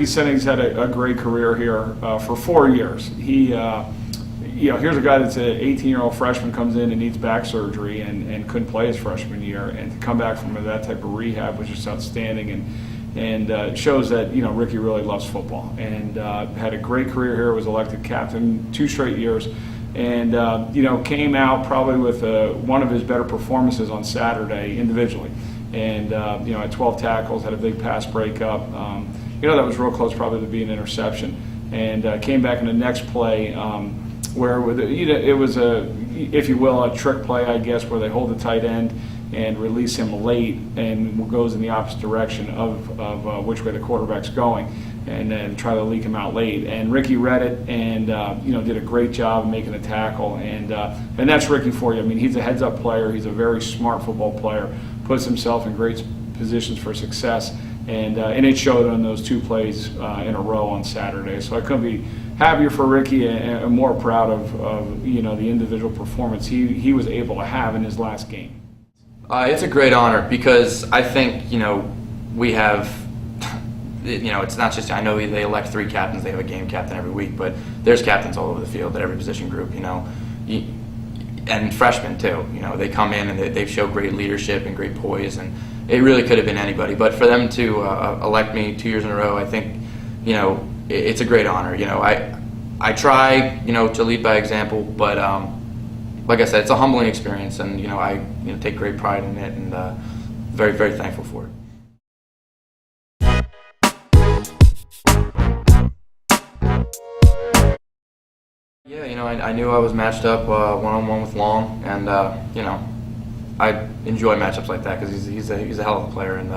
Ricky Senning's had a great career here for 4 years. Here's a guy that's an 18-year-old freshman, comes in and needs back surgery and couldn't play his freshman year, and to come back from that type of rehab was just outstanding, and shows that Ricky really loves football, and had a great career here. Was elected captain 2 straight years, and came out probably with one of his better performances on Saturday individually, and had 12 tackles, had a big pass breakup. That was real close probably to being an interception, and came back in the next play. Where it was if you will, a trick play, I guess, where they hold the tight end and release him late and goes in the opposite direction of which way the quarterback's going, and then try to leak him out late. And Ricky read it and did a great job of making a tackle, and that's Ricky for you. I mean, he's a heads-up player. He's a very smart football player. Puts himself in great positions for success, and it showed on those 2 plays in a row on Saturday. So I couldn't be happier for Ricky and more proud of the individual performance he was able to have in his last game. It's a great honor because I think we have it's not just, I know they elect 3 captains, they have a game captain every week, but there's captains all over the field at every position group, and freshmen too. They come in and they show great leadership and great poise, and it really could have been anybody. But for them to elect me 2 years in a row, I think it's a great honor. I try to lead by example, but like I said, it's a humbling experience, and I take great pride in it, and very, very thankful for it. Yeah, I knew I was matched up one-on-one with Long, and I enjoy matchups like that because he's a hell of a player, and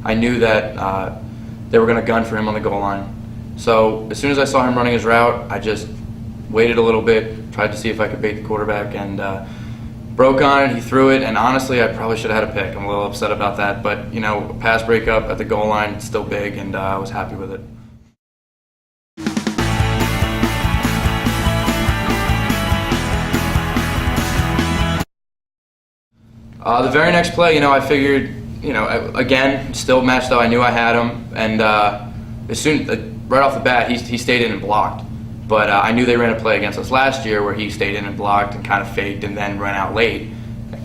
I knew that they were going to gun for him on the goal line. So as soon as I saw him running his route, I just waited a little bit, tried to see if I could bait the quarterback, and broke on it. He threw it, and honestly, I probably should have had a pick. I'm a little upset about that, but pass breakup at the goal line, it's still big, and I was happy with it. The very next play, I figured, again, still matched up. I knew I had him, and right off the bat, he stayed in and blocked. But I knew they ran a play against us last year where he stayed in and blocked and kind of faked and then ran out late.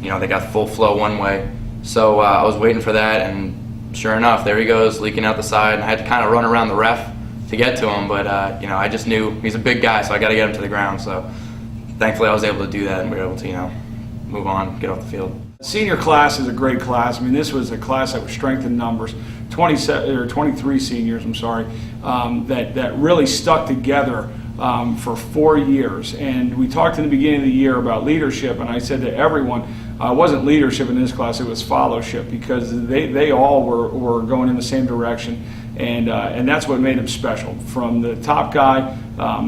They got full flow one way. So I was waiting for that, and sure enough, there he goes, leaking out the side. And I had to kind of run around the ref to get to him, but I just knew he's a big guy, so I got to get him to the ground. So thankfully, I was able to do that, and we were able to, move on, get off the field. Senior class is a great class. I mean, this was a class that was strength in numbers. 23 seniors, that really stuck together for 4 years. And we talked in the beginning of the year about leadership, and I said to everyone, it wasn't leadership in this class, it was fellowship, because they all were going in the same direction, and that's what made them special. From the top guy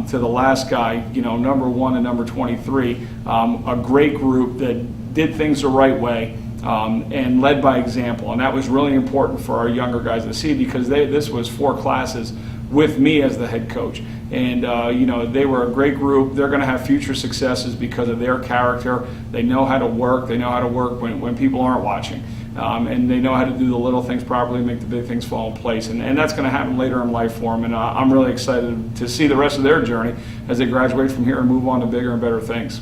to the last guy, number 1 and number 23, a great group that did things the right way, and led by example, and that was really important for our younger guys to see, because this was 4 classes with me as the head coach, and they were a great group. They're going to have future successes because of their character. They know how to work. They know how to work when people aren't watching, and they know how to do the little things properly, make the big things fall in place, and that's going to happen later in life for them. And I'm really excited to see the rest of their journey as they graduate from here and move on to bigger and better things.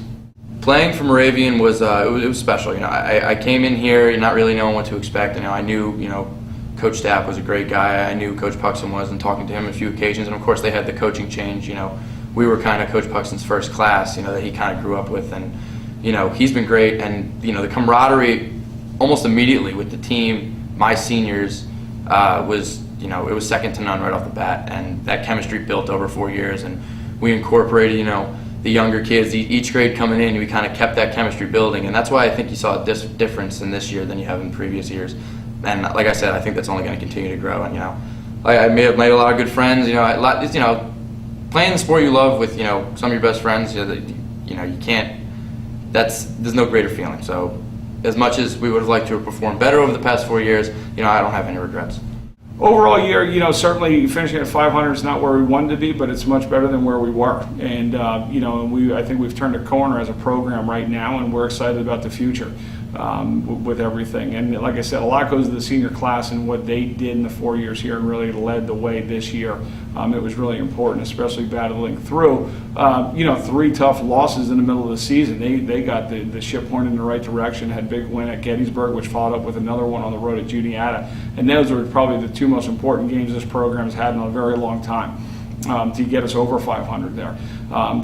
Playing for Moravian was it was special. I came in here not really knowing what to expect. I knew Coach Stapp was a great guy. I knew Coach Puxton was, and talking to him a few occasions. And of course, they had the coaching change. We were kind of Coach Puxton's first class. That he kind of grew up with, and he's been great. And the camaraderie almost immediately with the team, my seniors, was it was second to none right off the bat. And that chemistry built over 4 years, and we incorporated the younger kids, each grade coming in, we kind of kept that chemistry building, and that's why I think you saw a difference in this year than you have in previous years. And like I said, I think that's only going to continue to grow. And I made a lot of good friends. Playing the sport you love with some of your best friends, you can't. There's no greater feeling. So, as much as we would have liked to have performed better over the past 4 years, I don't have any regrets. Overall year, certainly finishing at 500 is not where we wanted to be, but it's much better than where we were. And I think we've turned a corner as a program right now, and we're excited about the future. with everything. And like I said, a lot goes to the senior class and what they did in the 4 years here and really led the way this year. It was really important, especially battling through, 3 tough losses in the middle of the season. They got the ship pointed in the right direction, had a big win at Gettysburg, which followed up with another one on the road at Juniata. And those were probably the 2 most important games this program has had in a very long time. To get us over 500 there.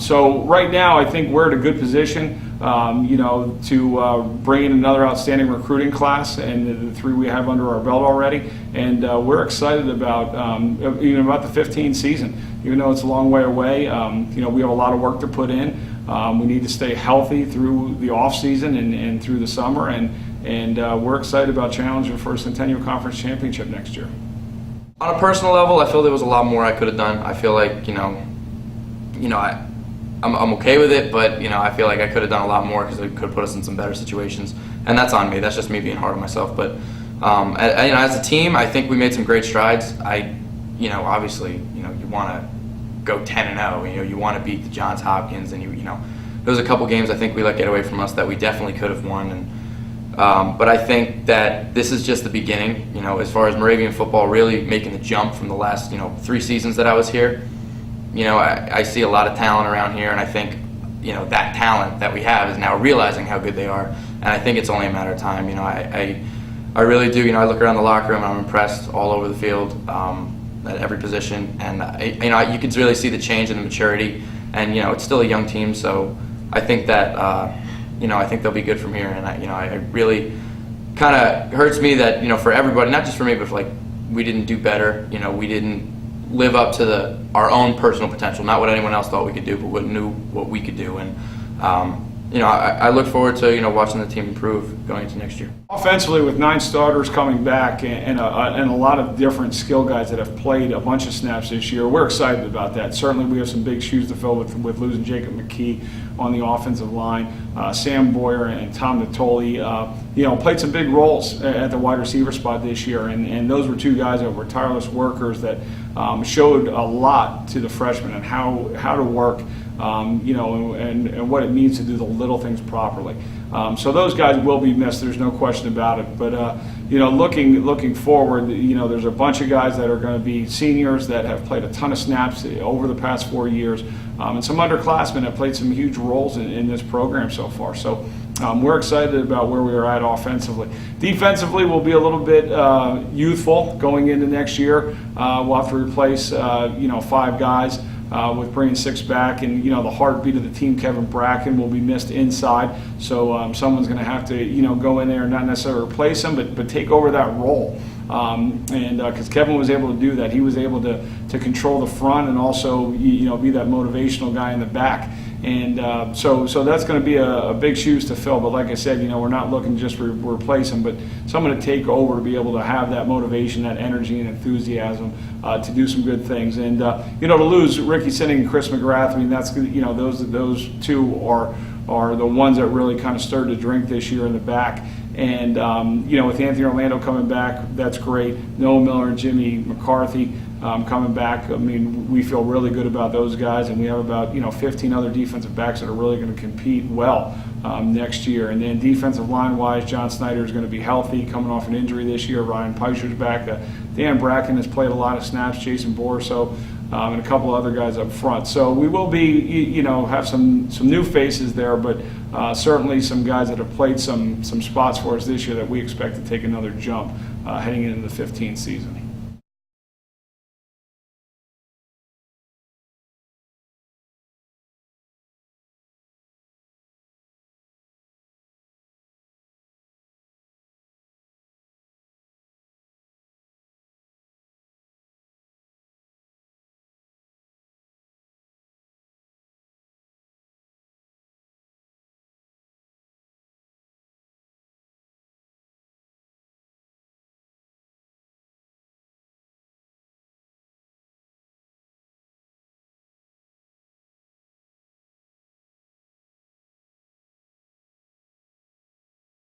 So right now, I think we're at a good position, to bring in another outstanding recruiting class, and the 3 we have under our belt already. And we're excited about about the 15 season. Even though it's a long way away, we have a lot of work to put in. We need to stay healthy through the off season and through the summer, and we're excited about challenging for a Centennial Conference Championship next year. On a personal level, I feel there was a lot more I could have done. I feel like, I'm okay with it, but, I feel like I could have done a lot more because it could have put us in some better situations. And that's on me. That's just me being hard on myself. But, as a team, I think we made some great strides. Obviously, you want to go 10-0. You want to beat the Johns Hopkins. And, there was a couple games I think we let get away from us that we definitely could have won. And, but I think that this is just the beginning, as far as Moravian football really making the jump from the last, 3 seasons that I was here. I see a lot of talent around here, and I think, that talent that we have is now realizing how good they are, and I think it's only a matter of time. I really do. I look around the locker room and I'm impressed all over the field, at every position, and you can really see the change in the maturity, and it's still a young team, so I think that. I think they'll be good from here, and I really kind of hurts me that for everybody, not just for me, but for, we didn't do better. We didn't live up to our own personal potential, not what anyone else thought we could do, but what we could do. And I look forward to watching the team improve going into next year. Offensively, with 9 starters coming back and a lot of different skill guys that have played a bunch of snaps this year, we're excited about that. Certainly, we have some big shoes to fill with losing Jacob McKee on the offensive line. Sam Boyer and Tom Natoli, played some big roles at the wide receiver spot this year, and those were 2 guys that were tireless workers that showed a lot to the freshmen and how to work, and what it means to do the little things properly. So those guys will be missed. There's no question about it. But looking forward, there's a bunch of guys that are going to be seniors that have played a ton of snaps over the past 4 years, and some underclassmen have played some huge roles in this program so far. So we're excited about where we are at offensively. Defensively, we'll be a little bit youthful going into next year. We'll have to replace 5 guys. With bringing 6 back, and the heartbeat of the team, Kevin Bracken, will be missed inside. So someone's going to have to go in there and not necessarily replace him, but take over that role. And because Kevin was able to do that, he was able to control the front and also be that motivational guy in the back. And so that's going to be a big shoes to fill. But like I said, we're not looking just to replace him, but someone to take over to be able to have that motivation, that energy and enthusiasm to do some good things. And to lose Ricky Sinning and Chris McGrath, that's those 2 are the ones that really kind of stirred the drink this year in the back. And with Anthony Orlando coming back, that's great. Noah Miller and Jimmy McCarthy coming back. We feel really good about those guys, and we have about 15 other defensive backs that are really going to compete well next year. And then defensive line-wise, John Snyder is going to be healthy, coming off an injury this year. Ryan Peischer's back. Dan Bracken has played a lot of snaps. Jason Borso, and a couple other guys up front. So we will be, have some new faces there, but certainly some guys that have played some spots for us this year that we expect to take another jump heading into the 15th season.